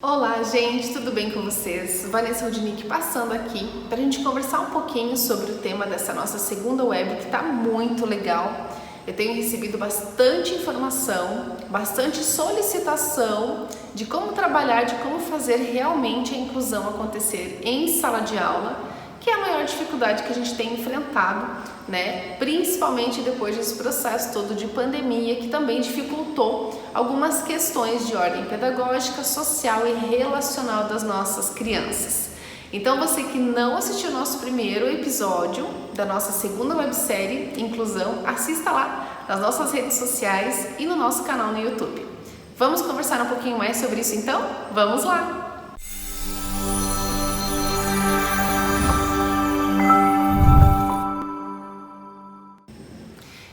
Olá, gente, tudo bem com vocês? Vanessa Rudnick passando aqui para a gente conversar um pouquinho sobre o tema dessa nossa segunda web que está muito legal. Eu tenho recebido bastante informação, bastante solicitação de como trabalhar, de como fazer realmente a inclusão acontecer em sala de aula, que é a maior dificuldade que a gente tem enfrentado, né? Principalmente depois desse processo todo de pandemia, que também dificultou algumas questões de ordem pedagógica, social e relacional das nossas crianças. Então, você que não assistiu o nosso primeiro episódio da nossa segunda websérie Inclusão, assista lá nas nossas redes sociais e no nosso canal no YouTube. Vamos conversar um pouquinho mais sobre isso então? Vamos lá!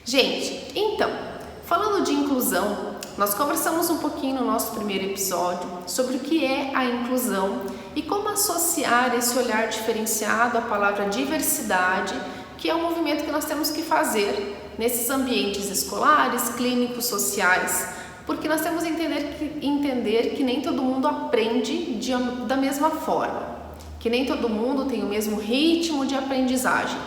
Gente, então, falando de inclusão, nós conversamos um pouquinho no nosso primeiro episódio sobre o que é a inclusão e como associar esse olhar diferenciado à palavra diversidade, que é um movimento que nós temos que fazer nesses ambientes escolares, clínicos, sociais, porque nós temos que entender que nem todo mundo aprende da mesma forma, que nem todo mundo tem o mesmo ritmo de aprendizagem,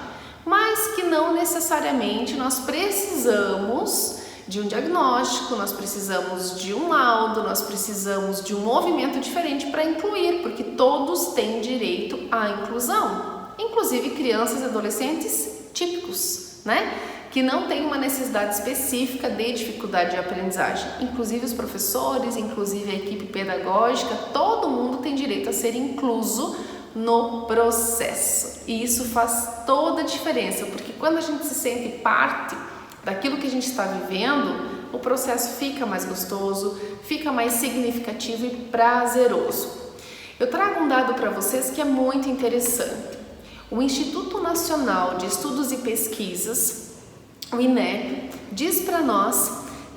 mas que não necessariamente nós precisamos de um diagnóstico, nós precisamos de um laudo, nós precisamos de um movimento diferente para incluir, porque todos têm direito à inclusão, inclusive crianças e adolescentes típicos, né? Que não têm uma necessidade específica de dificuldade de aprendizagem. Inclusive os professores, inclusive a equipe pedagógica, todo mundo tem direito a ser incluso no processo. E isso faz toda a diferença, porque quando a gente se sente parte daquilo que a gente está vivendo, o processo fica mais gostoso, fica mais significativo e prazeroso. Eu trago um dado para vocês que é muito interessante. O Instituto Nacional de Estudos e Pesquisas, o INEP, diz para nós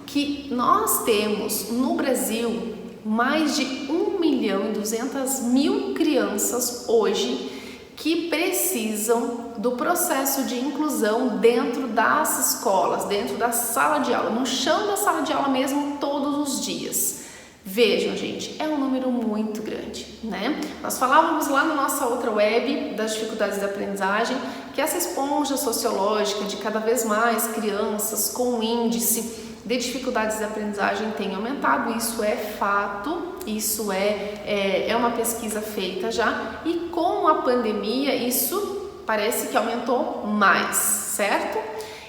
que nós temos no Brasil mais de 1.200.000 crianças hoje que precisam do processo de inclusão dentro das escolas, dentro da sala de aula, no chão da sala de aula mesmo, todos os dias. Vejam, gente, é um número muito grande, né? Nós falávamos lá na nossa outra web das dificuldades da aprendizagem que essa esponja sociológica de cada vez mais crianças com índice de dificuldades de aprendizagem tem aumentado, isso é fato, isso é uma pesquisa feita já, e com a pandemia isso parece que aumentou mais, certo?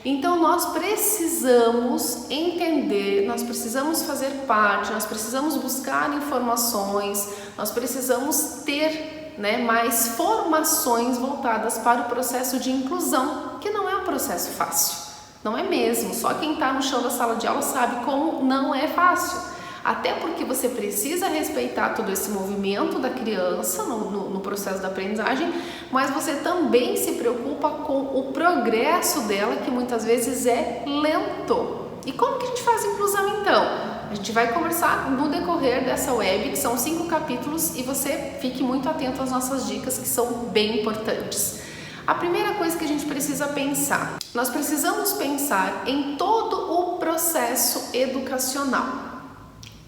Então nós precisamos entender, nós precisamos fazer parte, nós precisamos buscar informações, nós precisamos ter mais formações voltadas para o processo de inclusão, que não é um processo fácil. Não é mesmo, só quem está no chão da sala de aula sabe como não é fácil. Até porque você precisa respeitar todo esse movimento da criança no processo da aprendizagem, mas você também se preocupa com o progresso dela, que muitas vezes é lento. E como que a gente faz inclusão então? A gente vai conversar no decorrer dessa web, que são 5 capítulos, e você fique muito atento às nossas dicas, que são bem importantes. A primeira coisa que a gente precisa pensar, nós precisamos pensar em todo o processo educacional.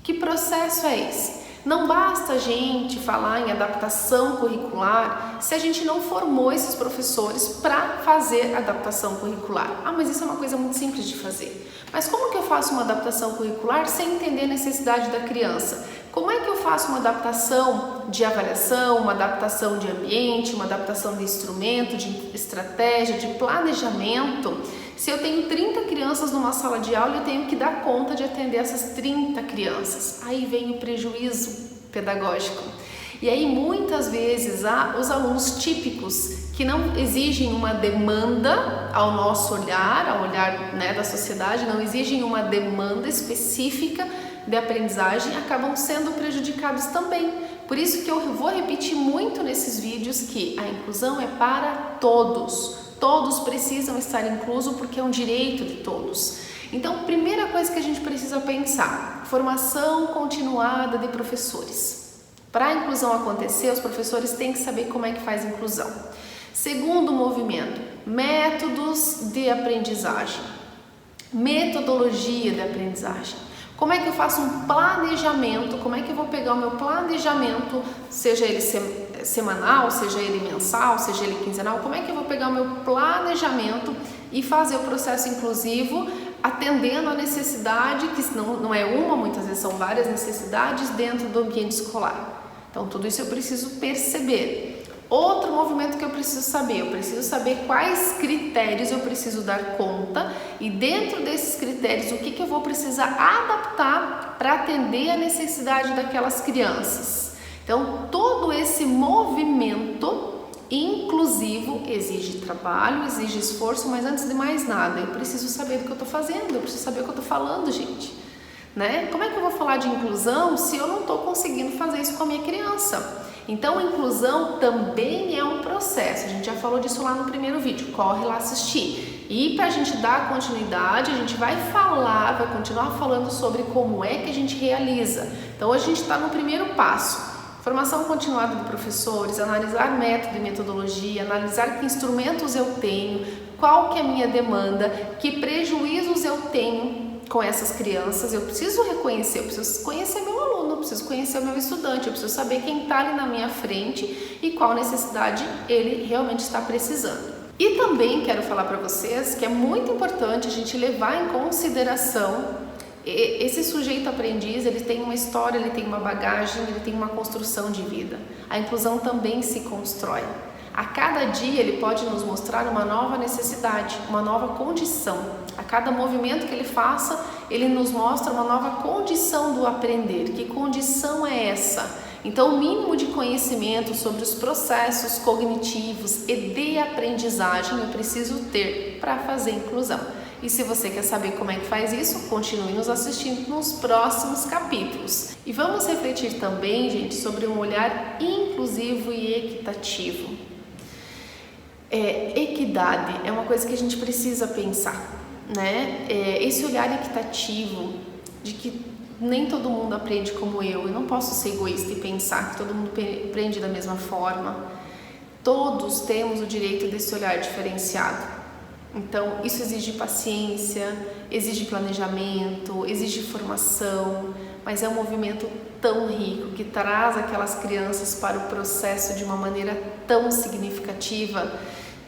Que processo é esse? Não basta a gente falar em adaptação curricular se a gente não formou esses professores para fazer adaptação curricular. Ah, mas isso é uma coisa muito simples de fazer. Mas como que eu faço uma adaptação curricular sem entender a necessidade da criança? Como é que eu faço uma adaptação de avaliação, uma adaptação de ambiente, uma adaptação de instrumento, de estratégia, de planejamento, se eu tenho 30 crianças numa sala de aula e eu tenho que dar conta de atender essas 30 crianças? Aí vem o prejuízo pedagógico. E aí muitas vezes há os alunos típicos que não exigem uma demanda ao nosso olhar, ao olhar da sociedade, não exigem uma demanda específica de aprendizagem, acabam sendo prejudicados também. Por isso que eu vou repetir muito nesses vídeos que a inclusão é para todos. Todos precisam estar inclusos porque é um direito de todos. Então, primeira coisa que a gente precisa pensar, formação continuada de professores. Para a inclusão acontecer, os professores têm que saber como é que faz inclusão. Segundo movimento, métodos de aprendizagem, metodologia de aprendizagem. Como é que eu faço um planejamento? Como é que eu vou pegar o meu planejamento, seja ele semanal, seja ele mensal, seja ele quinzenal? Como é que eu vou pegar o meu planejamento e fazer o processo inclusivo atendendo a necessidade, que não é uma, muitas vezes são várias necessidades dentro do ambiente escolar. Então, tudo isso eu preciso perceber. Outro movimento que eu preciso saber quais critérios eu preciso dar conta e dentro desses critérios o que eu vou precisar adaptar para atender a necessidade daquelas crianças. Então, todo esse movimento inclusivo exige trabalho, exige esforço, mas antes de mais nada, eu preciso saber do que eu estou fazendo, eu preciso saber o que eu estou falando, gente. Né? Como é que eu vou falar de inclusão se eu não estou conseguindo fazer isso com a minha criança? Então, inclusão também é um processo, a gente já falou disso lá no primeiro vídeo, corre lá assistir. E para a gente dar continuidade, a gente vai continuar falando sobre como é que a gente realiza. Então, hoje a gente está no primeiro passo. Formação continuada de professores, analisar método e metodologia, analisar que instrumentos eu tenho, qual que é a minha demanda, que prejuízos eu tenho com essas crianças. Eu preciso reconhecer, eu preciso conhecer meu aluno, eu preciso conhecer o meu estudante, eu preciso saber quem está ali na minha frente e qual necessidade ele realmente está precisando. E também quero falar para vocês que é muito importante a gente levar em consideração esse sujeito aprendiz, ele tem uma história, ele tem uma bagagem, ele tem uma construção de vida. A inclusão também se constrói. A cada dia ele pode nos mostrar uma nova necessidade, uma nova condição. A cada movimento que ele faça, ele nos mostra uma nova condição do aprender. Que condição é essa? Então, o mínimo de conhecimento sobre os processos cognitivos e de aprendizagem eu preciso ter para fazer inclusão. E se você quer saber como é que faz isso, continue nos assistindo nos próximos capítulos. E vamos refletir também, gente, sobre um olhar inclusivo e equitativo. Equidade é uma coisa que a gente precisa pensar, né? Esse olhar equitativo de que nem todo mundo aprende como eu não posso ser egoísta e pensar que todo mundo aprende da mesma forma. Todos temos o direito desse olhar diferenciado. Então, isso exige paciência, exige planejamento, exige formação, mas é um movimento tão rico que traz aquelas crianças para o processo de uma maneira tão significativa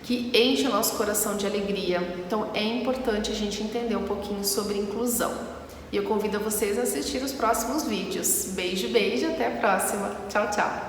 que enche o nosso coração de alegria. Então, é importante a gente entender um pouquinho sobre inclusão. E eu convido vocês a assistir os próximos vídeos. Beijo, beijo, até a próxima. Tchau, tchau!